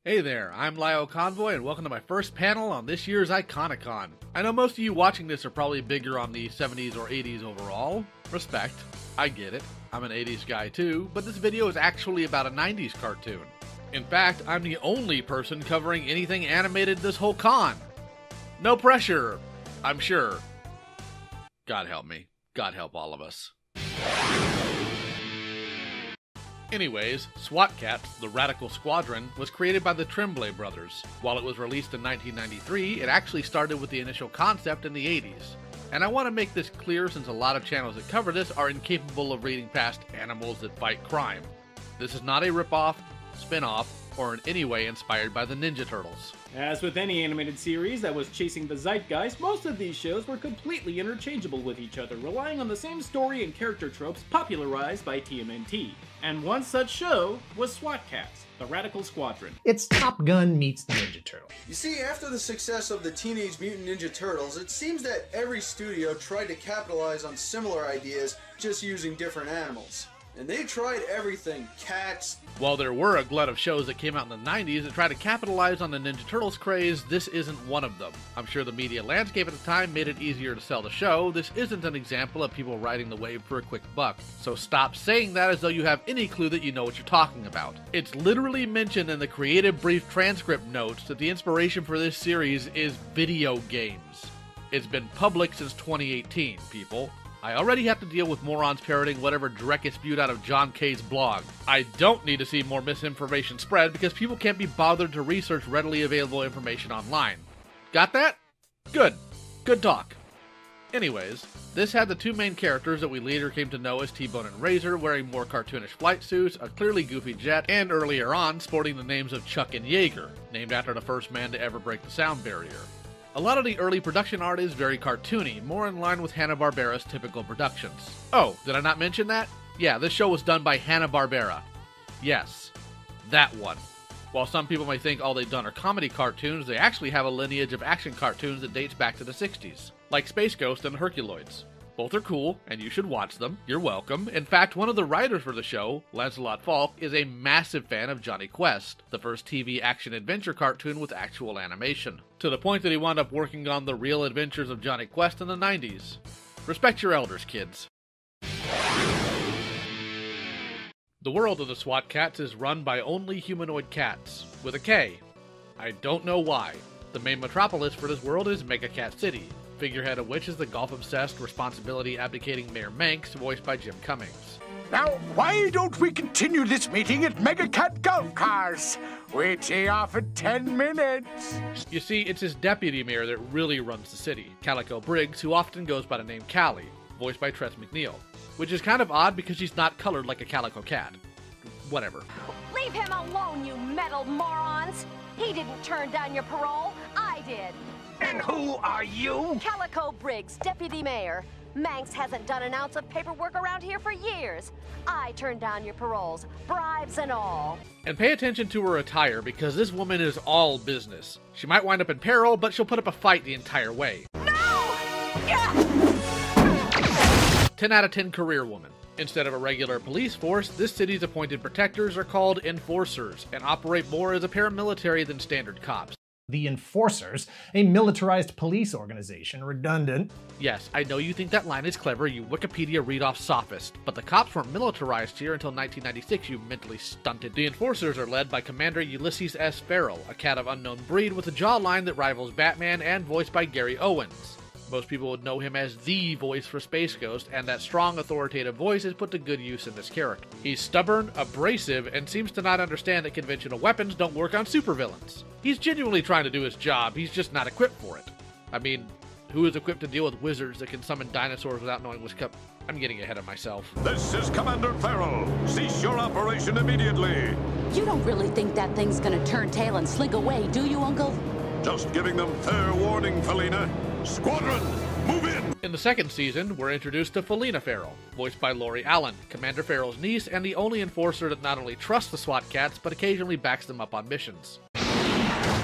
Hey there, I'm Lio Convoy, and welcome to my first panel on this year's Iconicon. I know most of you watching this are probably bigger on the 70s or 80s overall. Respect. I get it. I'm an 80s guy too, but this video is actually about a 90s cartoon. In fact, I'm the only person covering anything animated this whole con. No pressure, I'm sure. God help me. God help all of us. Anyways, SWAT Kats, the Radical Squadron, was created by the Tremblay brothers. While it was released in 1993, it actually started with the initial concept in the 80s. And I want to make this clear since a lot of channels that cover this are incapable of reading past animals that fight crime. This is not a ripoff, spin-off, or in any way inspired by the Ninja Turtles. As with any animated series that was chasing the zeitgeist, most of these shows were completely interchangeable with each other, relying on the same story and character tropes popularized by TMNT. And one such show was SWAT Kats, the Radical Squadron. It's Top Gun meets the Ninja Turtle. You see, after the success of the Teenage Mutant Ninja Turtles, it seems that every studio tried to capitalize on similar ideas, just using different animals. And they tried everything, cats. While there were a glut of shows that came out in the 90s that tried to capitalize on the Ninja Turtles craze, this isn't one of them. I'm sure the media landscape at the time made it easier to sell the show. This isn't an example of people riding the wave for a quick buck. So stop saying that as though you have any clue that you know what you're talking about. It's literally mentioned in the creative brief transcript notes that the inspiration for this series is video games. It's been public since 2018, people. I already have to deal with morons parroting whatever Drek is spewed out of John K's blog. I don't need to see more misinformation spread because people can't be bothered to research readily available information online. Got that? Good. Good talk. Anyways, this had the two main characters that we later came to know as T-Bone and Razor wearing more cartoonish flight suits, a clearly goofy jet, and earlier on sporting the names of Chuck and Yeager, named after the first man to ever break the sound barrier. A lot of the early production art is very cartoony, more in line with Hanna-Barbera's typical productions. Oh, did I not mention that? Yeah, this show was done by Hanna-Barbera. Yes, that one. While some people may think all they've done are comedy cartoons, they actually have a lineage of action cartoons that dates back to the 60s, like Space Ghost and Herculoids. Both are cool, and you should watch them. You're welcome. In fact, one of the writers for the show, Lancelot Falk, is a massive fan of Jonny Quest, the first TV action-adventure cartoon with actual animation, to the point that he wound up working on the real adventures of Jonny Quest in the 90s. Respect your elders, kids. The world of the SWAT Kats is run by only humanoid cats, with a K. I don't know why. The main metropolis for this world is Mega Cat City, figurehead of which is the golf-obsessed, responsibility-abdicating Mayor Manx, voiced by Jim Cummings. Now, why don't we continue this meeting at Mega Cat Golf Cars? We tee off in 10 minutes. You see, it's his deputy mayor that really runs the city, Calico Briggs, who often goes by the name Callie, voiced by Tress MacNeille, which is kind of odd because she's not colored like a calico cat. Whatever. Leave him alone, you metal morons! He didn't turn down your parole, I did. And who are you? Calico Briggs, deputy mayor. Manx hasn't done an ounce of paperwork around here for years. I turned down your paroles, bribes and all. And pay attention to her attire because this woman is all business. She might wind up in peril, but she'll put up a fight the entire way. No! 10 out of 10 career woman. Instead of a regular police force, this city's appointed protectors are called enforcers and operate more as a paramilitary than standard cops. The Enforcers, a militarized police organization, redundant. Yes, I know you think that line is clever, you Wikipedia read-off sophist, but the cops weren't militarized here until 1996, you mentally stunted. The Enforcers are led by Commander Ulysses S. Farrell, a cat of unknown breed with a jawline that rivals Batman and voiced by Gary Owens. Most people would know him as the voice for Space Ghost, and that strong, authoritative voice is put to good use in this character. He's stubborn, abrasive, and seems to not understand that conventional weapons don't work on supervillains. He's genuinely trying to do his job, he's just not equipped for it. I mean, who is equipped to deal with wizards that can summon dinosaurs without knowing which cup? I'm getting ahead of myself. This is Commander Farrell. Cease your operation immediately. You don't really think that thing's gonna turn tail and slink away, do you, Uncle? Just giving them fair warning, Felina. Squadron, move in! In the second season, we're introduced to Felina Farrell, voiced by Lori Allen, Commander Farrell's niece and the only enforcer that not only trusts the SWAT Kats, but occasionally backs them up on missions.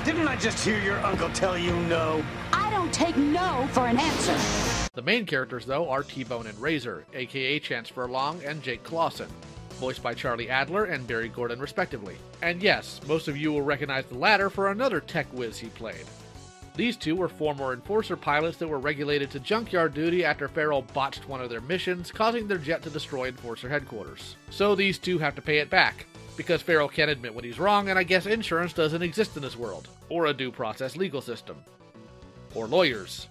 Didn't I just hear your uncle tell you no? I don't take no for an answer. The main characters, though, are T-Bone and Razor, aka Chance Furlong and Jake Clausen. voiced by Charlie Adler and Barry Gordon respectively. And yes, most of you will recognize the latter for another tech whiz he played. These two were former Enforcer pilots that were regulated to junkyard duty after Farrell botched one of their missions, causing their jet to destroy Enforcer headquarters. So these two have to pay it back, because Farrell can't admit when he's wrong, and I guess insurance doesn't exist in this world, or a due process legal system. Or lawyers.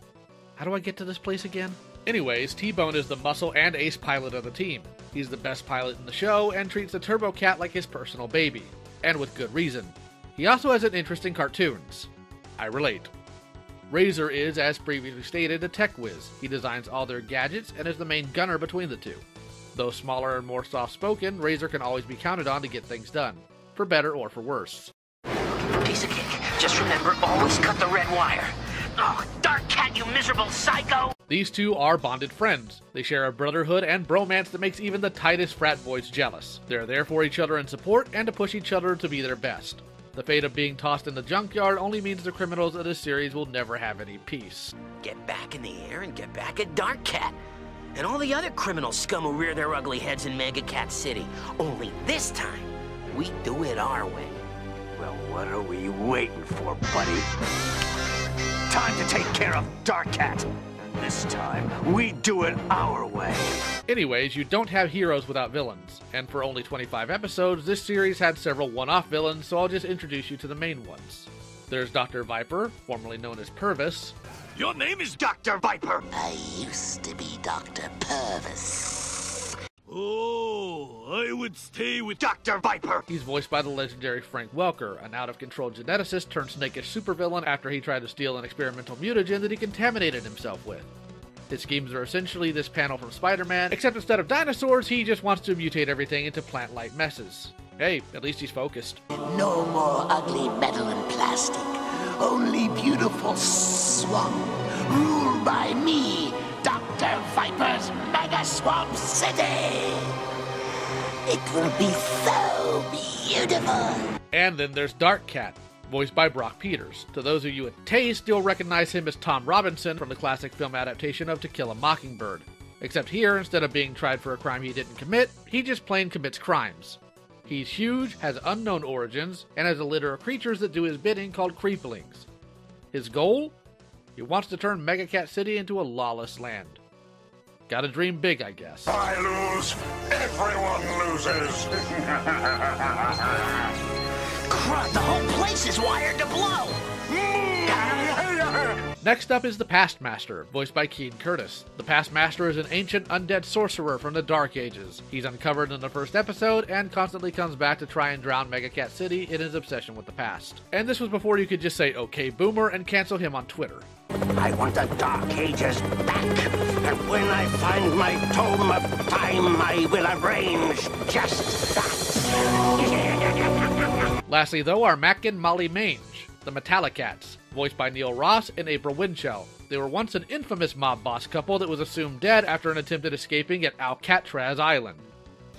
How do I get to this place again? Anyways, T-Bone is the muscle and ace pilot of the team. He's the best pilot in the show, and treats the Turbo Cat like his personal baby. And with good reason. He also has an interest in cartoons. I relate. Razor is, as previously stated, a tech whiz. He designs all their gadgets and is the main gunner between the two. Though smaller and more soft-spoken, Razor can always be counted on to get things done, for better or for worse. Piece of cake. Just remember, always cut the red wire. Oh, Dark Cat, you miserable psycho! These two are bonded friends. They share a brotherhood and bromance that makes even the tightest frat boys jealous. They're there for each other in support and to push each other to be their best. The fate of being tossed in the junkyard only means the criminals of this series will never have any peace. Get back in the air and get back at Dark Cat. And all the other criminal scum who rear their ugly heads in Mega Cat City. Only this time, we do it our way. Well, what are we waiting for, buddy? Time to take care of Dark Cat. This time, we do it our way. Anyways, you don't have heroes without villains, and for only 25 episodes, this series had several one-off villains, so I'll just introduce you to the main ones. There's Dr. Viper, formerly known as Purvis. Your name is Dr. Viper. I used to be Dr. Purvis. Oh, I would stay with Dr. Viper. He's voiced by the legendary Frank Welker, an out-of-control geneticist turned snakish supervillain after he tried to steal an experimental mutagen that he contaminated himself with. His schemes are essentially this panel from Spider-Man, except instead of dinosaurs, he just wants to mutate everything into plant-like messes. Hey, at least he's focused. No more ugly metal and plastic. Only beautiful swamp. Ruled by me, Dr. Viper's Mega Swamp City. It will be so beautiful. And then there's Dark Cat, voiced by Brock Peters. To those of you with taste, you'll recognize him as Tom Robinson from the classic film adaptation of To Kill a Mockingbird. Except here, instead of being tried for a crime he didn't commit, he just plain commits crimes. He's huge, has unknown origins, and has a litter of creatures that do his bidding called Creeplings. His goal? He wants to turn Mega Cat City into a lawless land. Gotta dream big, I guess. I lose. Everyone loses. Crud, the whole place is wired to blow. Next up is the Past Master, voiced by Keen Curtis. The Past Master is an ancient undead sorcerer from the Dark Ages. He's uncovered in the first episode and constantly comes back to try and drown Mega Cat City in his obsession with the past. And this was before you could just say "Okay, Boomer" and cancel him on Twitter. I want the Dark Ages back. And when I find my tome of time, I will arrange just that. Lastly, though, are Mac and Molly Mange, the Metallicats, voiced by Neil Ross and April Winchell. They were once an infamous mob boss couple that was assumed dead after an attempt at escaping at Alcatraz Island.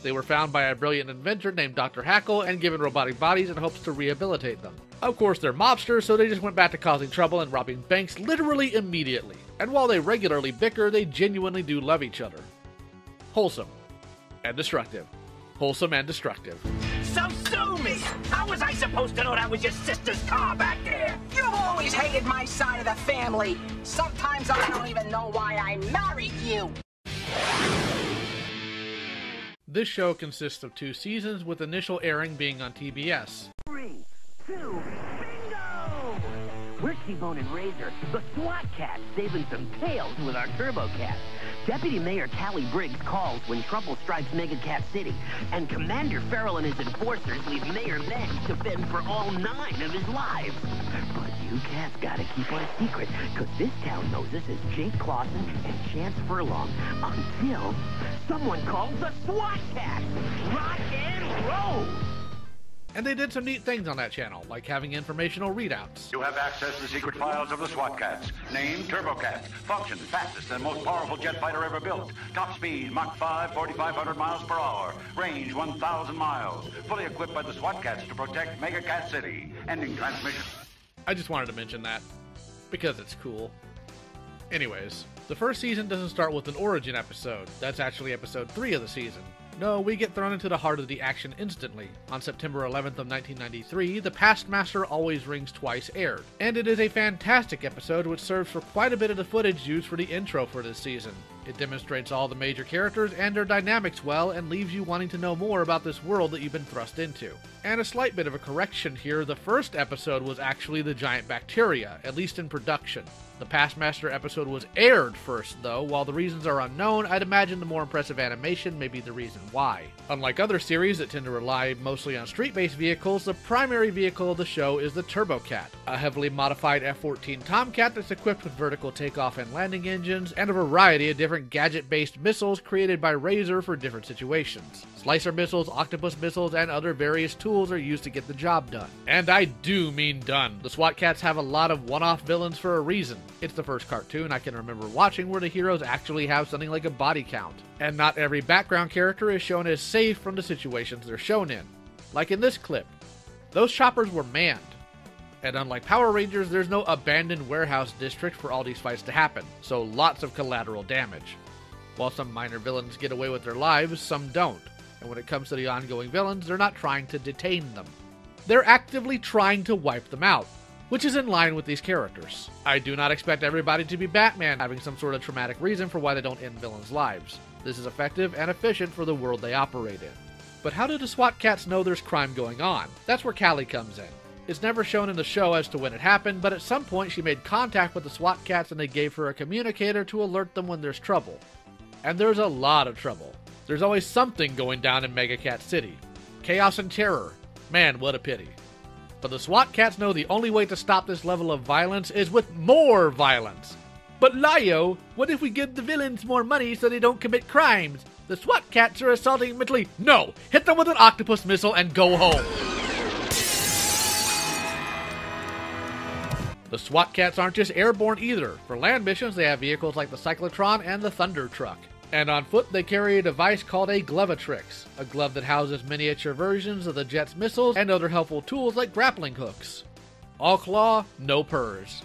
They were found by a brilliant inventor named Dr. Hackle and given robotic bodies in hopes to rehabilitate them. Of course, they're mobsters, so they just went back to causing trouble and robbing banks literally immediately. And while they regularly bicker, they genuinely do love each other. Wholesome. And destructive. Wholesome and destructive. So sue me! How was I supposed to know that was your sister's car back there? You've always hated my side of the family. Sometimes I don't even know why I married you. This show consists of 2 seasons, with initial airing being on TBS. 3, 2, bingo! We're T-Bone and Razor, the SWAT Cats, saving some tails with our Turbo Cat. Deputy Mayor Callie Briggs calls when trouble strikes Mega Cat City, and Commander Farrell and his enforcers leave Mayor Mensch to fend for all 9 of his lives. But you cats gotta keep our secret, because this town knows us as Jake Clausen and Chance Furlong, until someone calls the SWAT Cats. Rock and roll! And they did some neat things on that channel, like having informational readouts. You have access to the secret files of the SWAT Cats. Name, Turbo Cat. Function, fastest and most powerful jet fighter ever built. Top speed, Mach 5, 4,500 miles per hour. Range, 1,000 miles. Fully equipped by the SWAT Cats to protect Mega Cat City. Ending transmission. I just wanted to mention that, because it's cool. Anyways, the first season doesn't start with an origin episode. That's actually episode 3 of the season. No, we get thrown into the heart of the action instantly. On September 11th of 1993, The Past Master Always Rings Twice aired, and it is a fantastic episode which serves for quite a bit of the footage used for the intro for this season. It demonstrates all the major characters and their dynamics well and leaves you wanting to know more about this world that you've been thrust into. And a slight bit of a correction here, the first episode was actually the giant bacteria, at least in production. The Past Master episode was aired first, though. While the reasons are unknown, I'd imagine the more impressive animation may be the reason why. Unlike other series that tend to rely mostly on street-based vehicles, the primary vehicle of the show is the TurboCat, a heavily modified F-14 Tomcat that's equipped with vertical takeoff and landing engines, and a variety of different gadget-based missiles created by Razor for different situations. Slicer missiles, octopus missiles, and other various tools are used to get the job done. And I do mean done. The SWAT Cats have a lot of one-off villains for a reason. It's the first cartoon I can remember watching where the heroes actually have something like a body count. And not every background character is shown as safe from the situations they're shown in. Like in this clip. Those choppers were manned. And unlike Power Rangers, there's no abandoned warehouse district for all these fights to happen, so lots of collateral damage. While some minor villains get away with their lives, some don't. And when it comes to the ongoing villains, they're not trying to detain them. They're actively trying to wipe them out, which is in line with these characters. I do not expect everybody to be Batman, having some sort of traumatic reason for why they don't end villains' lives. This is effective and efficient for the world they operate in. But how do the SWAT Cats know there's crime going on? That's where Callie comes in. It's never shown in the show as to when it happened, but at some point she made contact with the SWAT Cats and they gave her a communicator to alert them when there's trouble. And there's a lot of trouble. There's always something going down in Mega Cat City. Chaos and terror. Man, what a pity. But the SWAT Cats know the only way to stop this level of violence is with more violence. But Lio, what if we give the villains more money so they don't commit crimes? The SWAT Cats are assaulting mentally. No! Hit them with an octopus missile and go home. The SWAT Cats aren't just airborne either. For land missions, they have vehicles like the Cyclotron and the Thunder Truck. And on foot, they carry a device called a Glovatrix, a glove that houses miniature versions of the jet's missiles and other helpful tools like grappling hooks. All claw, no purrs.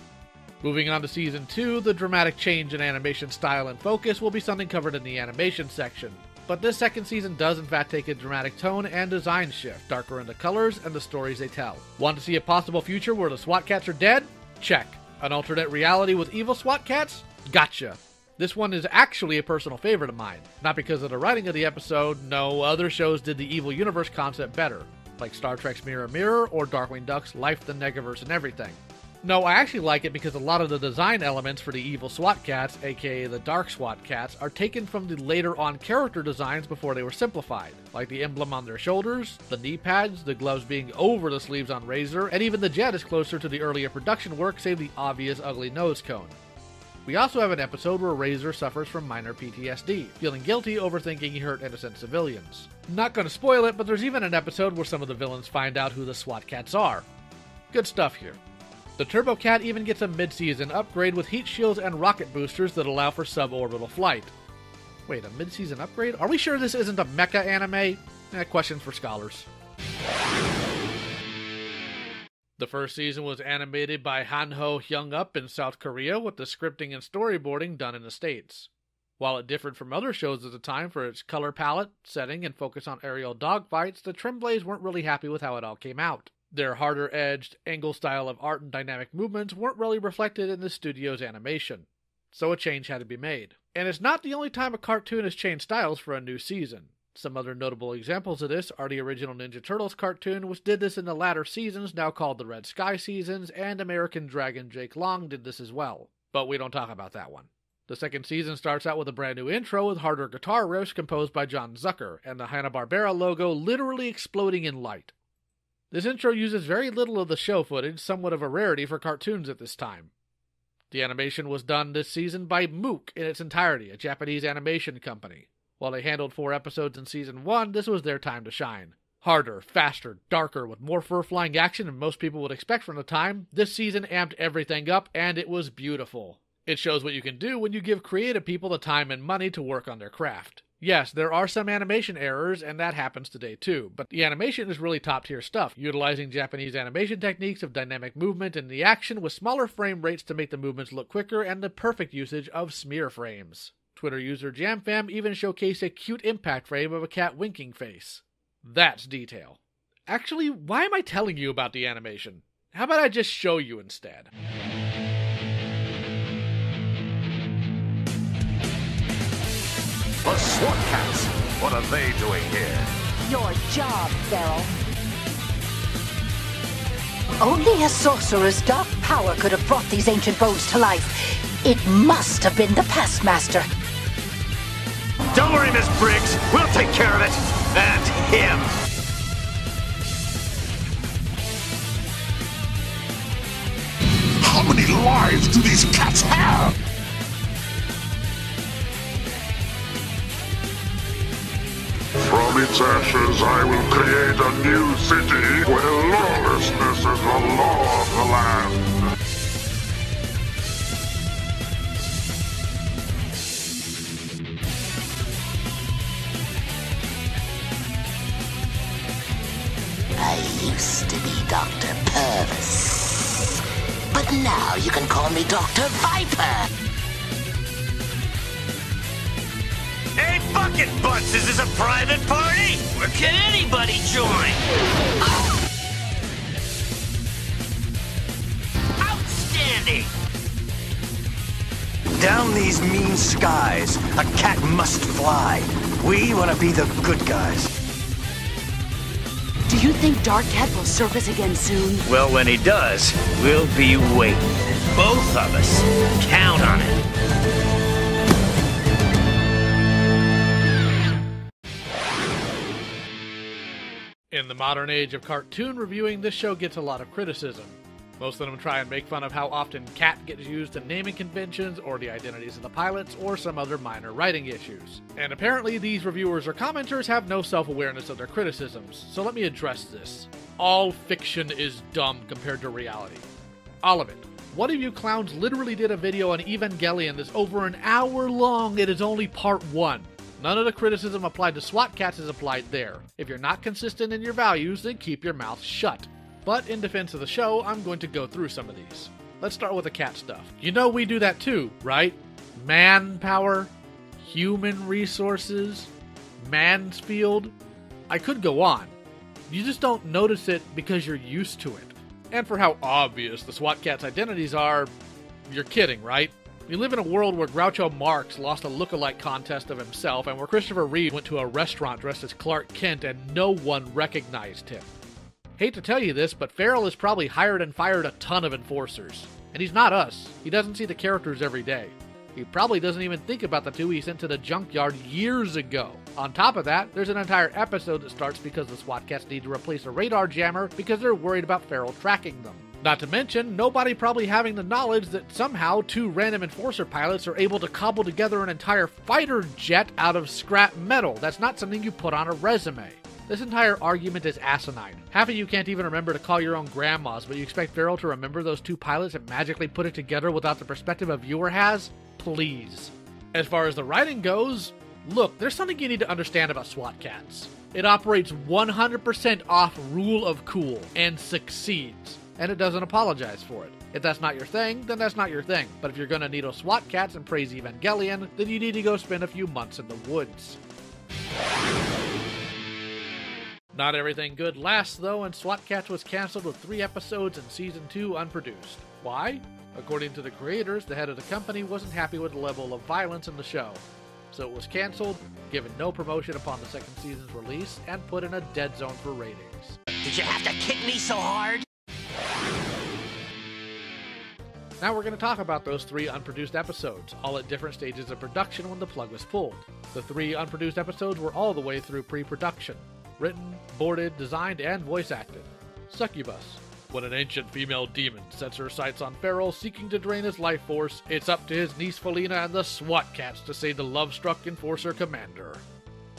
Moving on to Season 2, the dramatic change in animation style and focus will be something covered in the animation section. But this second season does in fact take a dramatic tone and design shift, darker in the colors and the stories they tell. Want to see a possible future where the SWAT Cats are dead? Check. An alternate reality with evil SWAT Cats? Gotcha. This one is actually a personal favorite of mine. Not because of the writing of the episode, no, other shows did the evil universe concept better, like Star Trek's Mirror Mirror or Darkwing Duck's Life, the Negaverse, and Everything. No, I actually like it because a lot of the design elements for the evil SWAT Cats, aka the Dark SWAT Cats, are taken from the later on character designs before they were simplified, like the emblem on their shoulders, the knee pads, the gloves being over the sleeves on Razor, and even the jet is closer to the earlier production work save the obvious ugly nose cone. We also have an episode where Razor suffers from minor PTSD, feeling guilty over thinking he hurt innocent civilians. Not gonna spoil it, but there's even an episode where some of the villains find out who the SWAT Cats are. Good stuff here. The TurboCat even gets a mid-season upgrade with heat shields and rocket boosters that allow for suborbital flight. Wait, a mid-season upgrade? Are we sure this isn't a mecha anime? Question for scholars. The first season was animated by Hanho Hyung-up in South Korea with the scripting and storyboarding done in the States. While it differed from other shows at the time for its color palette, setting, and focus on aerial dogfights, the Tremblays weren't really happy with how it all came out. Their harder-edged, angle style of art and dynamic movements weren't really reflected in the studio's animation, so a change had to be made. And it's not the only time a cartoon has changed styles for a new season. Some other notable examples of this are the original Ninja Turtles cartoon, which did this in the latter seasons, now called the Red Sky seasons, and American Dragon Jake Long did this as well. But we don't talk about that one. The second season starts out with a brand new intro with harder guitar riffs composed by John Zucker, and the Hanna-Barbera logo literally exploding in light. This intro uses very little of the show footage, somewhat of a rarity for cartoons at this time. The animation was done this season by Mook in its entirety, a Japanese animation company. While they handled 4 episodes in Season 1, this was their time to shine. Harder, faster, darker, with more fur-flying action than most people would expect from the time, this season amped everything up, and it was beautiful. It shows what you can do when you give creative people the time and money to work on their craft. Yes, there are some animation errors, and that happens today too, but the animation is really top-tier stuff, utilizing Japanese animation techniques of dynamic movement in the action with smaller frame rates to make the movements look quicker and the perfect usage of smear frames. Twitter user JamFam even showcased a cute impact frame of a cat winking face. That's detail. Actually, why am I telling you about the animation? How about I just show you instead? The SWAT Cats! What are they doing here? Your job, Feral. Only a sorcerer's dark power could have brought these ancient bones to life. It must have been the past master. Don't worry, Miss Briggs. We'll take care of it. And him. How many lives do these cats have? From its ashes I will create a new city where lawlessness is the law of the land. I used to be Dr. Purvis. But now you can call me Dr. Viper. Hey, Bucket Butts, is this a private party? Or can anybody join? Outstanding! Down these mean skies, a cat must fly. We want to be the good guys. Do you think Dark Cat will surface again soon? Well, when he does, we'll be waiting. Both of us. Count on it. In the modern age of cartoon reviewing, this show gets a lot of criticism. Most of them try and make fun of how often cat gets used in naming conventions, or the identities of the pilots, or some other minor writing issues. And apparently these reviewers or commenters have no self-awareness of their criticisms, so let me address this. All fiction is dumb compared to reality. All of it. One of you clowns literally did a video on Evangelion that's over an hour long. It is only part 1. None of the criticism applied to SWAT Cats is applied there. If you're not consistent in your values, then keep your mouth shut. But in defense of the show, I'm going to go through some of these. Let's start with the cat stuff. You know we do that too, right? Manpower, human resources, Mansfield. I could go on. You just don't notice it because you're used to it. And for how obvious the SWAT Cats' identities are, you're kidding, right? We live in a world where Groucho Marx lost a look-alike contest of himself, and where Christopher Reeve went to a restaurant dressed as Clark Kent and no one recognized him. Hate to tell you this, but Feral has probably hired and fired a ton of enforcers. And he's not us. He doesn't see the characters every day. He probably doesn't even think about the 2 he sent to the junkyard years ago. On top of that, there's an entire episode that starts because the SWAT Cats need to replace a radar jammer because they're worried about Feral tracking them. Not to mention, nobody probably having the knowledge that somehow 2 random enforcer pilots are able to cobble together an entire fighter jet out of scrap metal. That's not something you put on a resume. This entire argument is asinine. Half of you can't even remember to call your own grandmas, but you expect Feral to remember those 2 pilots and magically put it together without the perspective a viewer has? Please. As far as the writing goes, look, there's something you need to understand about SWAT Cats. It operates 100% off rule of cool, and succeeds. And it doesn't apologize for it. If that's not your thing, then that's not your thing. But if you're gonna needle SWAT Cats and praise Evangelion, then you need to go spend a few months in the woods. Not everything good lasts, though, and SWAT Cats was canceled with 3 episodes in Season 2 unproduced. Why? According to the creators, the head of the company wasn't happy with the level of violence in the show. So it was canceled, given no promotion upon the 2nd season's release, and put in a dead zone for ratings. Did you have to kick me so hard? Now we're going to talk about those 3 unproduced episodes, all at different stages of production when the plug was pulled. The 3 unproduced episodes were all the way through pre-production. Written, boarded, designed, and voice acted. Succubus. When an ancient female demon sets her sights on Feral, seeking to drain his life force, it's up to his niece Felina and the SWAT Cats to save the love-struck enforcer commander.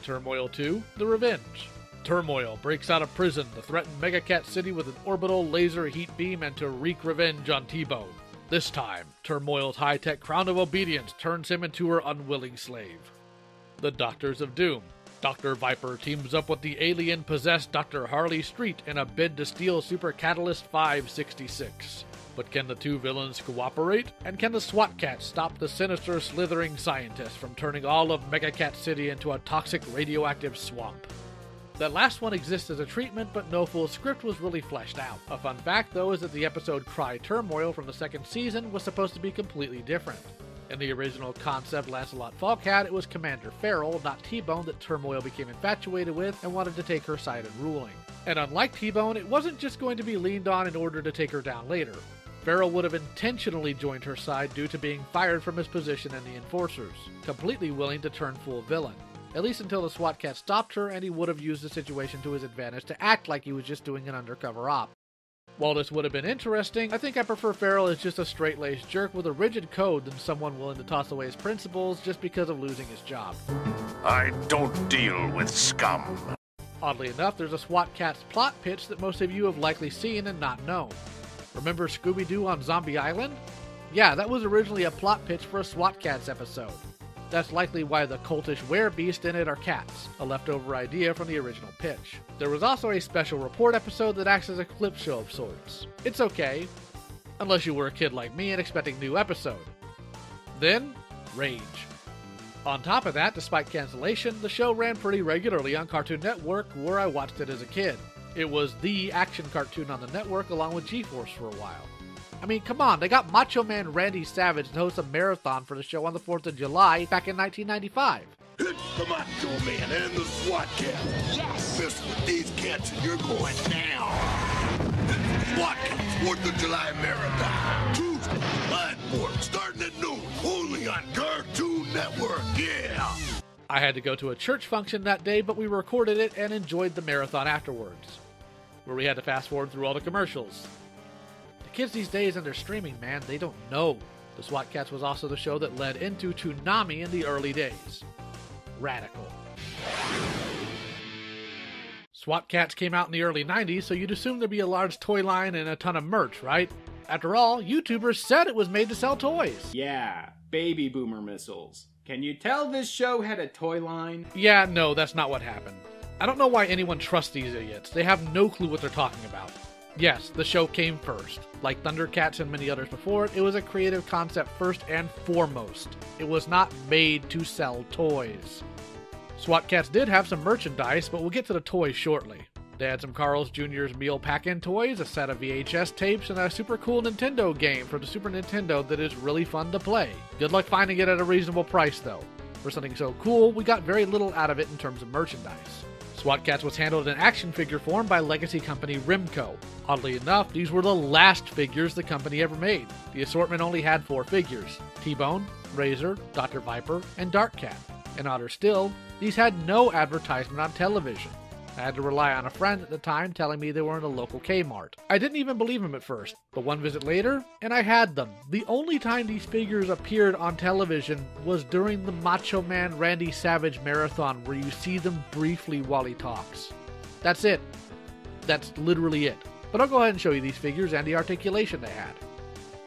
Turmoil 2, The Revenge. Turmoil breaks out of prison to threaten Mega Cat City with an orbital laser heat beam and to wreak revenge on T-Bone. This time, Turmoil's high-tech crown of obedience turns him into her unwilling slave. The Doctors of Doom. Dr. Viper teams up with the alien-possessed Dr. Harley Street in a bid to steal Super Catalyst 566. But can the two villains cooperate? And can the SWAT Cats stop the sinister, slithering scientists from turning all of Mega Cat City into a toxic radioactive swamp? That last one exists as a treatment, but no full script was really fleshed out. A fun fact, though, is that the episode Cry Turmoil from the second season was supposed to be completely different. In the original concept Lancelot Falk had, it was Commander Farrell, not T-Bone, that Turmoil became infatuated with and wanted to take her side in ruling. And unlike T-Bone, it wasn't just going to be leaned on in order to take her down later. Farrell would have intentionally joined her side due to being fired from his position in the Enforcers, completely willing to turn full villain. At least until the SWAT Cat stopped her, and he would have used the situation to his advantage to act like he was just doing an undercover op. While this would have been interesting, I think I prefer Farrell as just a straight-laced jerk with a rigid code than someone willing to toss away his principles just because of losing his job. I don't deal with scum. Oddly enough, there's a SWAT Cats plot pitch that most of you have likely seen and not known. Remember Scooby-Doo on Zombie Island? Yeah, that was originally a plot pitch for a SWAT Cats episode. That's likely why the cultish werebeast in it are cats, a leftover idea from the original pitch. There was also a special report episode that acts as a clip show of sorts. It's okay, unless you were a kid like me and expecting new episode. Then, Rage. On top of that, despite cancellation, the show ran pretty regularly on Cartoon Network, where I watched it as a kid. It was the action cartoon on the network along with G-Force for a while. I mean, come on, they got Macho Man Randy Savage to host a marathon for the show on the 4th of July back in 1995. It's the Macho Man and the SWAT Cat. Yes! Mess with these cats and you're going down. SWAT Cats 4th of July Marathon. Tuesday, live board, starting at noon. Only on Cartoon Network, yeah! I had to go to a church function that day, but we recorded it and enjoyed the marathon afterwards, where we had to fast forward through all the commercials. The kids these days and their streaming, man, they don't know. The SWAT Cats was also the show that led into Toonami in the early days. Radical. SWAT Cats came out in the early 90s, so you'd assume there'd be a large toy line and a ton of merch, right? After all, YouTubers said it was made to sell toys. Yeah, baby boomer missiles. Can you tell this show had a toy line? Yeah, no, that's not what happened. I don't know why anyone trusts these idiots. They have no clue what they're talking about. Yes, the show came first. Like Thundercats and many others before it, it was a creative concept first and foremost. It was not made to sell toys. SWAT Cats did have some merchandise, but we'll get to the toys shortly. They had some Carl's Jr.'s meal pack-in toys, a set of VHS tapes, and a super cool Nintendo game for the Super Nintendo that is really fun to play. Good luck finding it at a reasonable price, though. For something so cool, we got very little out of it in terms of merchandise. SWAT Cats was handled in action figure form by legacy company Rimco. Oddly enough, these were the last figures the company ever made. The assortment only had 4 figures: T-Bone, Razor, Dr. Viper, and Dark Cat. And odder still, these had no advertisement on television. I had to rely on a friend at the time telling me they were in a local Kmart. I didn't even believe him at first, but one visit later, and I had them. The only time these figures appeared on television was during the Macho Man Randy Savage marathon, where you see them briefly while he talks. That's it. That's literally it. But I'll go ahead and show you these figures and the articulation they had.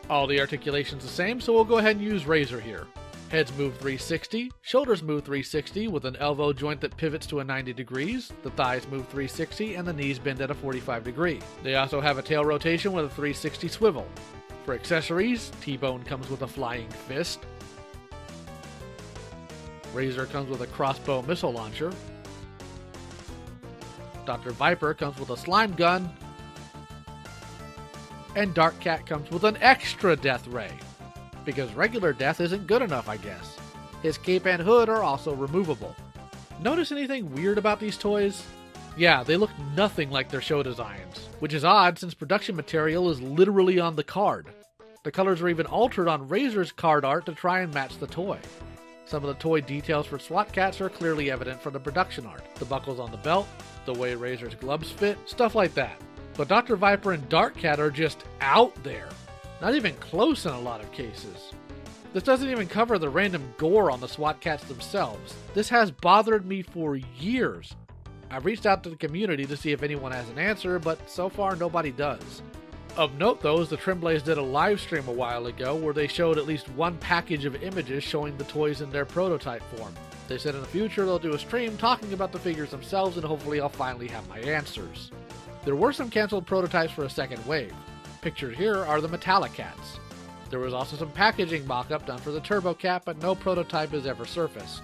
All the articulation's the same, so we'll go ahead and use Razor here. Heads move 360, shoulders move 360 with an elbow joint that pivots to a 90 degrees, the thighs move 360, and the knees bend at a 45 degree. They also have a tail rotation with a 360 swivel. For accessories, T-Bone comes with a flying fist. Razor comes with a crossbow missile launcher. Dr. Viper comes with a slime gun. And Dark Cat comes with an extra death ray. Because regular death isn't good enough, I guess. His cape and hood are also removable. Notice anything weird about these toys? Yeah, they look nothing like their show designs, which is odd since production material is literally on the card. The colors are even altered on Razor's card art to try and match the toy. Some of the toy details for SWAT Cats are clearly evident from the production art. The buckles on the belt, the way Razor's gloves fit, stuff like that. But Dr. Viper and Dark Cat are just out there. Not even close in a lot of cases. This doesn't even cover the random gore on the SWAT Cats themselves. This has bothered me for years. I've reached out to the community to see if anyone has an answer, but so far nobody does. Of note though is the Tremblays did a live stream a while ago where they showed at least one package of images showing the toys in their prototype form. They said in the future they'll do a stream talking about the figures themselves, and hopefully I'll finally have my answers. There were some cancelled prototypes for a second wave. Pictured here are the Metallicats. There was also some packaging mock-up done for the TurboCat, but no prototype has ever surfaced.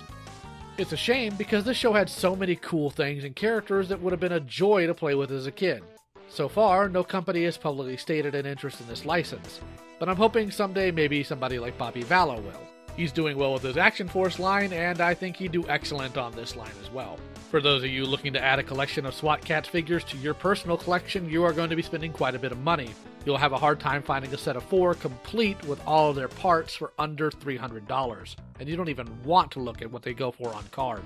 It's a shame because this show had so many cool things and characters that would have been a joy to play with as a kid. So far, no company has publicly stated an interest in this license, but I'm hoping someday maybe somebody like Bobby Vallow will. He's doing well with his Action Force line, and I think he'd do excellent on this line as well. For those of you looking to add a collection of SWAT Cats figures to your personal collection, you are going to be spending quite a bit of money. You'll have a hard time finding a set of 4 complete with all of their parts for under $300, and you don't even want to look at what they go for on card.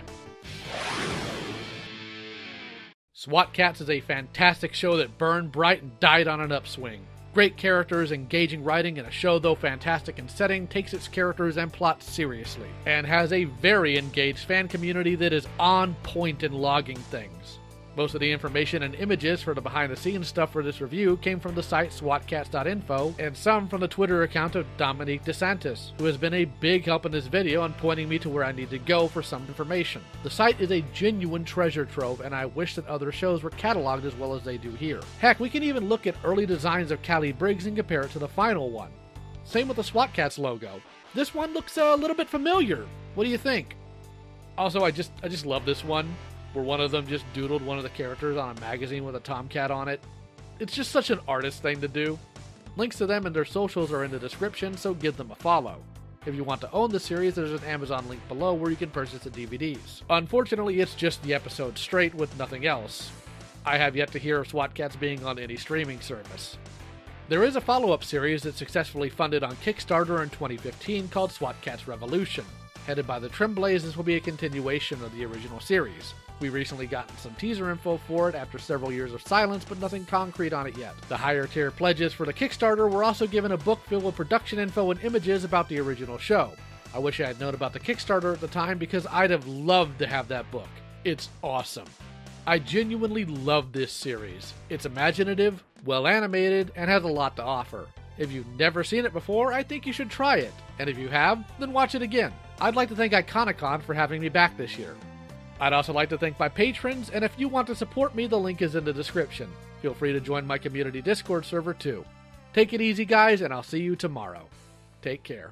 SWAT Cats is a fantastic show that burned bright and died on an upswing. Great characters, engaging writing, and a show, though fantastic in setting, takes its characters and plot seriously, and has a very engaged fan community that is on point in logging things. Most of the information and images for the behind-the-scenes stuff for this review came from the site swatcats.info, and some from the Twitter account of Dominique DeSantis, who has been a big help in this video on pointing me to where I need to go for some information. The site is a genuine treasure trove, and I wish that other shows were cataloged as well as they do here. Heck, we can even look at early designs of Callie Briggs and compare it to the final one. Same with the SWAT Cats logo. This one looks a little bit familiar. What do you think? Also, I just love this one, where one of them just doodled one of the characters on a magazine with a tomcat on it. It's just such an artist thing to do. Links to them and their socials are in the description, so give them a follow. If you want to own the series, there's an Amazon link below where you can purchase the DVDs. Unfortunately, it's just the episode straight with nothing else. I have yet to hear of SWAT Cats being on any streaming service. There is a follow-up series that successfully funded on Kickstarter in 2015 called SWAT Cats Revolution. Headed by the Tremblays, this will be a continuation of the original series. We recently gotten some teaser info for it after several years of silence, but nothing concrete on it yet. The higher tier pledges for the Kickstarter were also given a book filled with production info and images about the original show. I wish I had known about the Kickstarter at the time because I'd have loved to have that book. It's awesome. I genuinely love this series. It's imaginative, well animated, and has a lot to offer. If you've never seen it before, I think you should try it. And if you have, then watch it again. I'd like to thank Iconicon for having me back this year. I'd also like to thank my patrons, and if you want to support me, the link is in the description. Feel free to join my community Discord server too. Take it easy, guys, and I'll see you tomorrow. Take care.